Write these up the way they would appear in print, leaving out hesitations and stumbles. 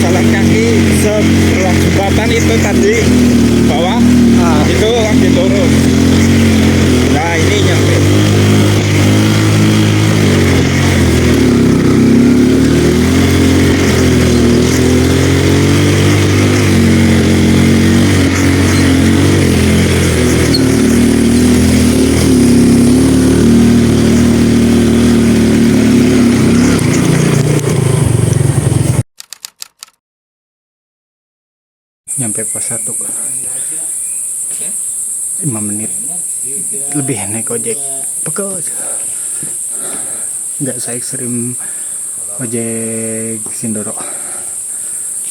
jalan kaki sebelah jembatan itu tadi bawah, itu lagi turun. Nah ini nyampe. Nyampe pos 1 5 menit lebih naik ojek pekal. Nggak se ekstrim ojek Sindoro,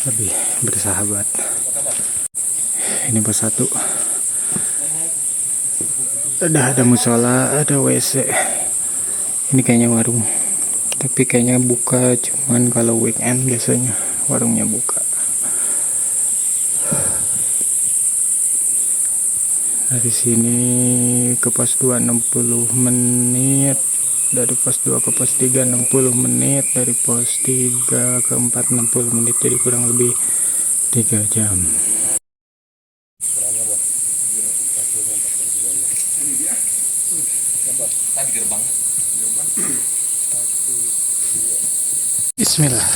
lebih bersahabat. Ini pos 1 ada musola, ada WC. Ini kayaknya warung, tapi kayaknya buka cuman kalau weekend, biasanya warungnya buka. Dari sini ke pos 2 60 menit, dari pos 2 ke pos 3 60 menit, dari pos 3 ke 4 60 menit, jadi kurang lebih 3 jam. Bismillah,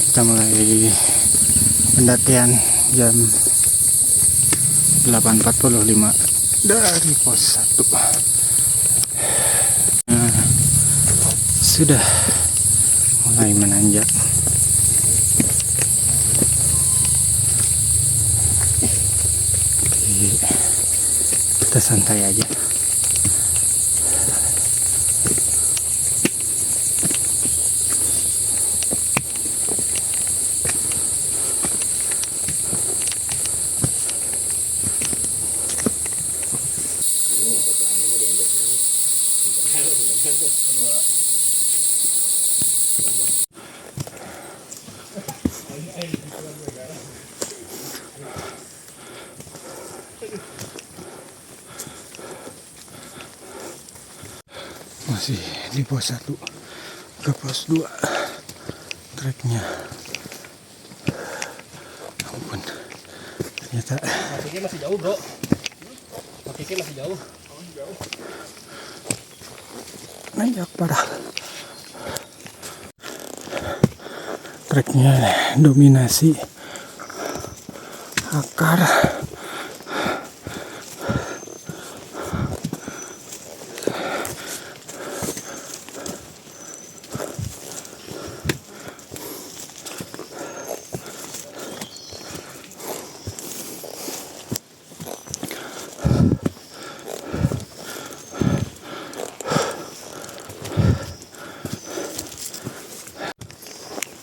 kita mulai pendakian jam 8.45 dari pos 1. Nah, sudah mulai menanjak. Oke, kita santai aja. Masih di pos 1 ke pos 2, treknya ampun, ternyata masih jauh bro, masih jauh. nanjak parah. Treknya dominasi akar.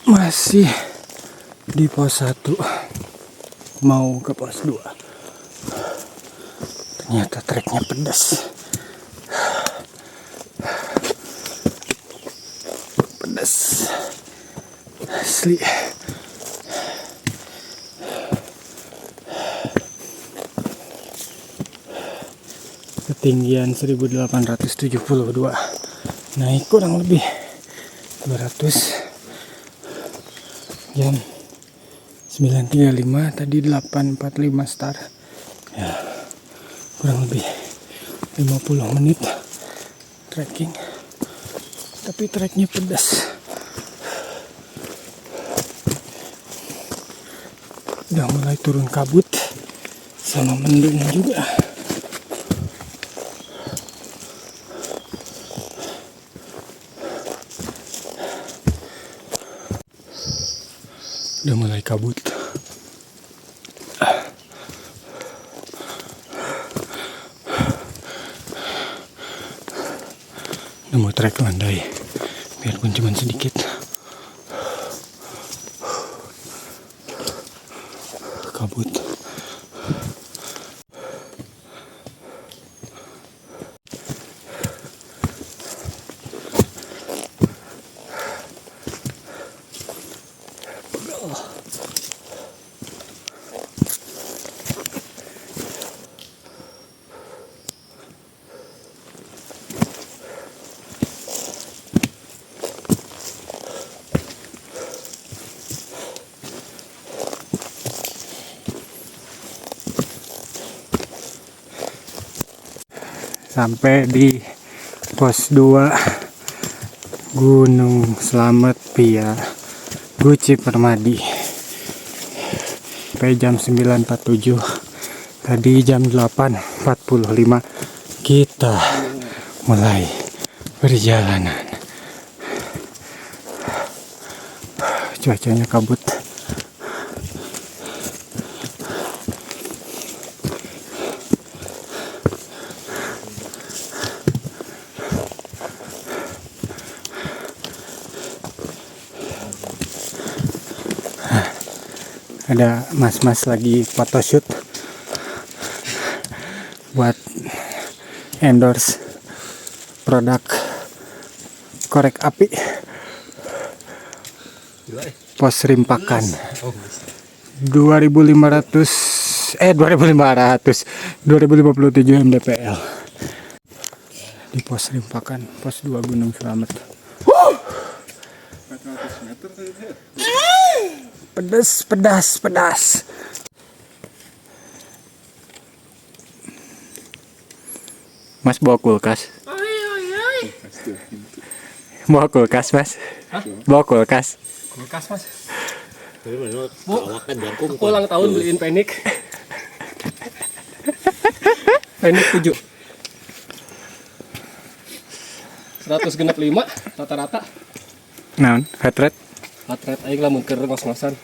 Masih di pos 1 mau ke pos 2, ternyata treknya pedas asli. Ketinggian 1872, naik kurang lebih 200. Jam 9.35, tadi 8.45 start ya, kurang lebih 50 menit trekking, tapi treknya pedas. Udah mulai turun kabut sama mendung juga. Udah mulai kabut. Udah mau trek landai, biarpun cuma sedikit. Kabut. sampai di pos 2 Gunung Slamet via Guci Permadi sampai jam 9.47. Tadi jam 8.45 kita mulai perjalanan. Cuacanya kabut. Ada mas-mas lagi photoshoot buat endorse produk korek api pos Rimpakan 2500 2057 mdpl di pos Rimpakan, pos 2 Gunung Slamet. Pedas. Mas bawa kulkas? Bawa kulkas, Mas? Hah? Bawa kulkas? Kulkas, Mas. Bu, aku ulang tahun beliin Panik. Panik 7. 165 rata-rata. Naon? Heart rate? Heart rate aing lamun keur ngos-ngosan.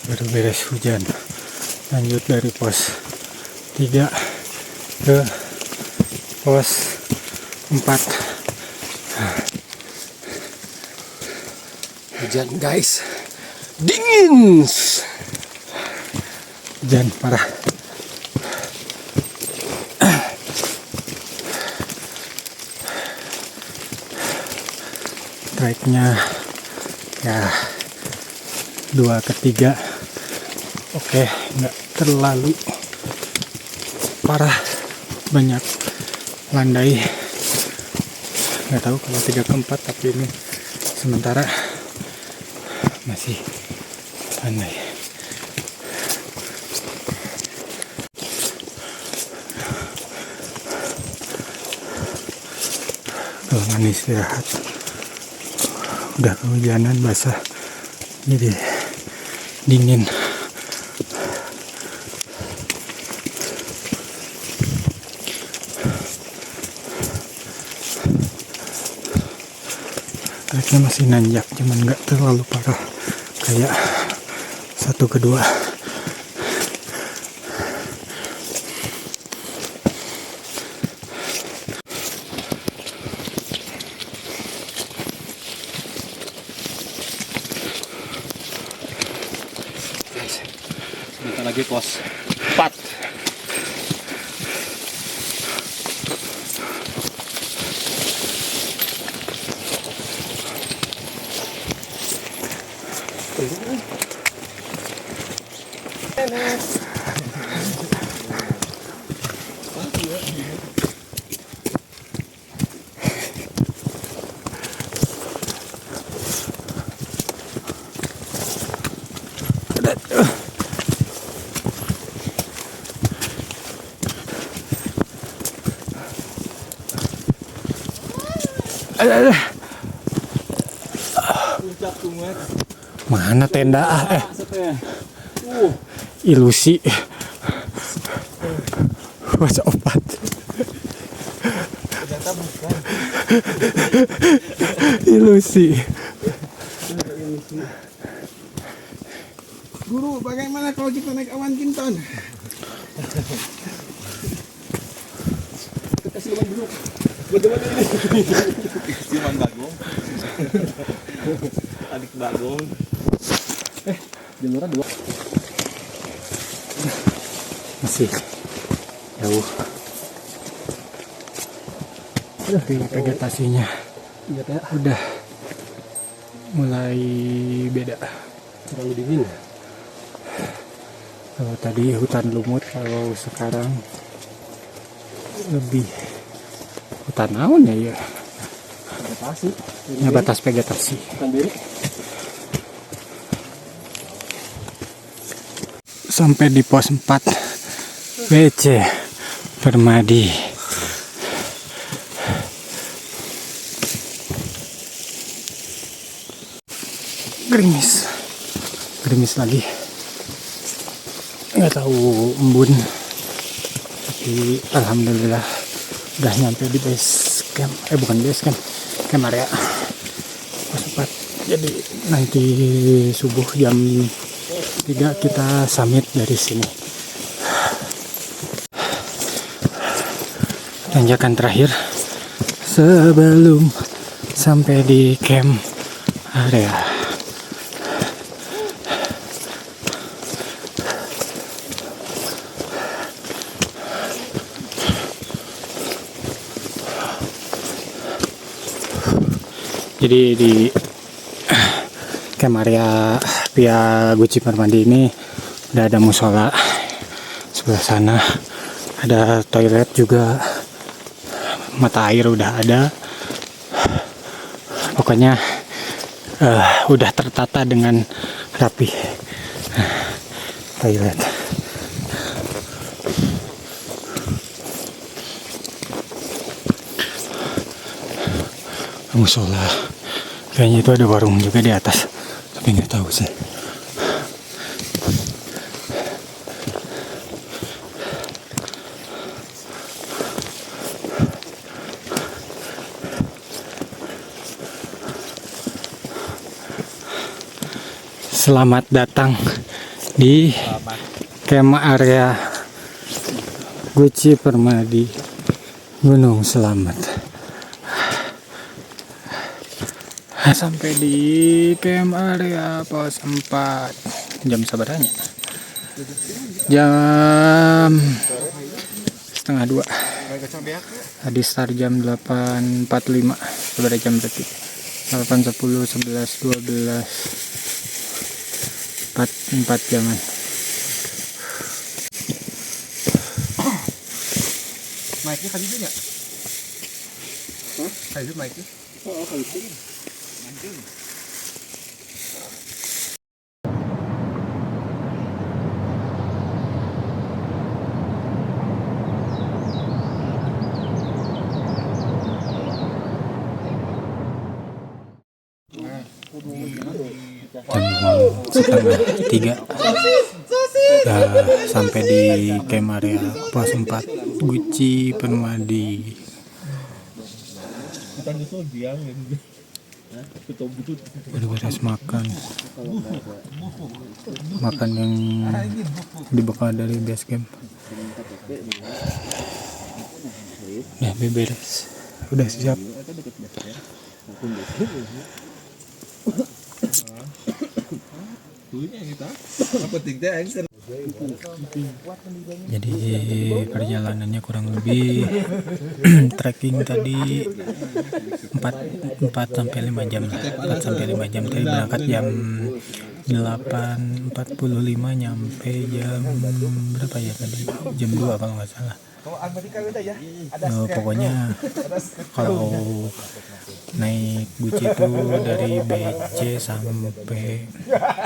Baru beres hujan, lanjut dari pos 3 ke pos 4. Hujan guys, dingin, hujan parah. Tracknya ya 2 ke 3. Oke, nggak terlalu parah, banyak landai. Nggak tahu kalau 3 ke 4, tapi ini sementara masih landai. Kalau istirahat, udah kehujanan basah, jadi dingin. Treknya masih nanjak, cuman nggak terlalu parah kayak 1 ke 2. Sebentar lagi pos 4. Mana tenda ilusi. Was opat. Ilusi. Guru, bagaimana kalau kita naik awan kinton? Siluman bagong. Adik bagong. Jemuran 2. Masih jauh. Tapi vegetasinya udah mulai beda. Terlalu dingin. Kalau tadi hutan lumut, kalau sekarang lebih hutan naon ya? Vegetasi. Ya batas vegetasi. Bukan diri. Sampai di pos 4 WC Permadi. Gerimis lagi. Nggak tahu embun, tapi alhamdulillah udah nyampe di base camp. Bukan base camp, camp area pos 4. Jadi nanti subuh jam 3 kita summit dari sini. Tanjakan terakhir sebelum sampai di camp area. Jadi di camp area via Guci Permadi ini udah ada musola, sebelah sana ada toilet juga, mata air udah ada, pokoknya udah tertata dengan rapi. Toilet musola, kayaknya itu ada warung juga di atas, tapi nggak tahu sih. Selamat datang di camp area Guci Permadi Gunung Selamat. Sampai di camp area pos 4 jam sabaranya? Jam setengah 2. Tadi start jam 8.45. Seberapa jam berarti? 8, 10, 11, 12, 4 jaman. Mic-nya kali itu nggak? Kali itu mic-nya? Oh, kali itu. Mancing. Setengah 3 udah sampai di camp area pos 4 Guci Permadi. Udah beres makan yang dibekal dari base camp. Udah beres, udah siap. Jadi perjalanannya kurang lebih trekking tadi 4 sampai 5 jam lah. 4 sampai 5 jam tadi berangkat jam 8.45, nyampe jam berapa ya tadi? Jam 2 kalau nggak salah. Pokoknya kalau naik Guci itu dari BC sampai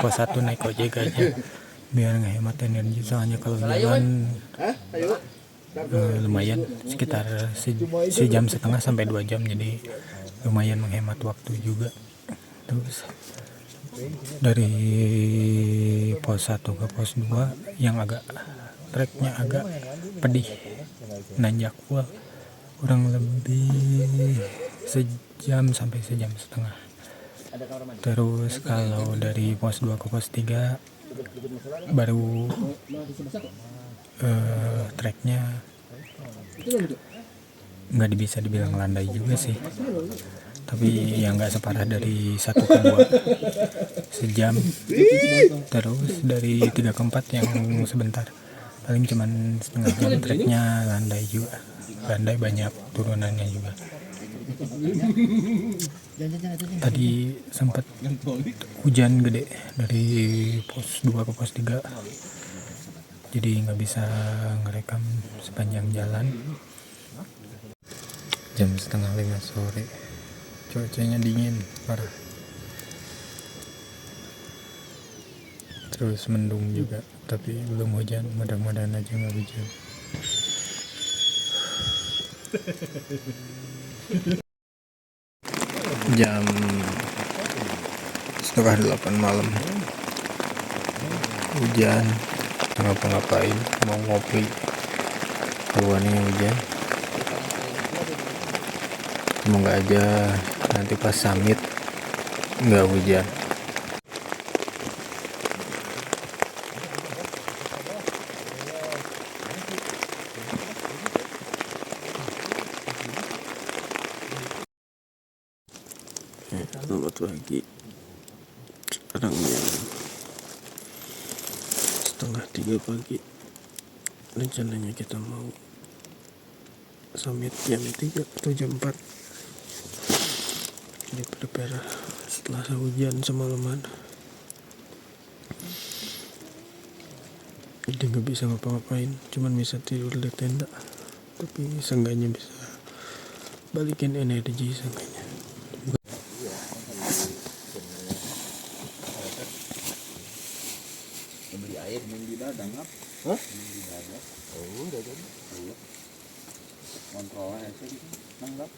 pos 1 naik ojek aja biar nggak hemat energi, soalnya kalau jalan lumayan sekitar sejam setengah sampai 2 jam, jadi lumayan menghemat waktu juga. Terus dari pos 1 ke pos 2 yang agak treknya agak pedih, nanjak full, kurang lebih sejam sampai sejam setengah. Terus kalau dari pos 2 ke pos 3 baru treknya nggak bisa dibilang landai juga sih, tapi yang nggak separah dari 1 ke 2 sejam. Terus dari 3 ke 4 yang sebentar, paling cuman setengah jam. Treknya landai juga, landai banyak turunannya juga. Tadi sempat hujan gede dari pos 2 ke pos 3, jadi nggak bisa ngerekam sepanjang jalan. Jam setengah 5 sore, cuacanya dingin parah, terus mendung juga, tapi belum hujan. Mudah-mudahan aja nggak hujan. Jam setengah 8 malam, hujan, ngapa-ngapain, mau ngopi, keluarnya hujan. Semoga aja nanti pas summit nggak hujan. Selamat pagi. Sekarang jam setengah 3 pagi. Rencananya kita mau summit jam 3 atau jam 4. Ini prepare setelah hujan semalaman. Jadi nggak bisa ngapa-ngapain, cuman bisa tidur di tenda. Tapi seenggaknya bisa balikin energi seenggaknya. Beli air di dadang apa? Hah? Di dadang. Oh, dadang. Kontrolnya sih nanggap.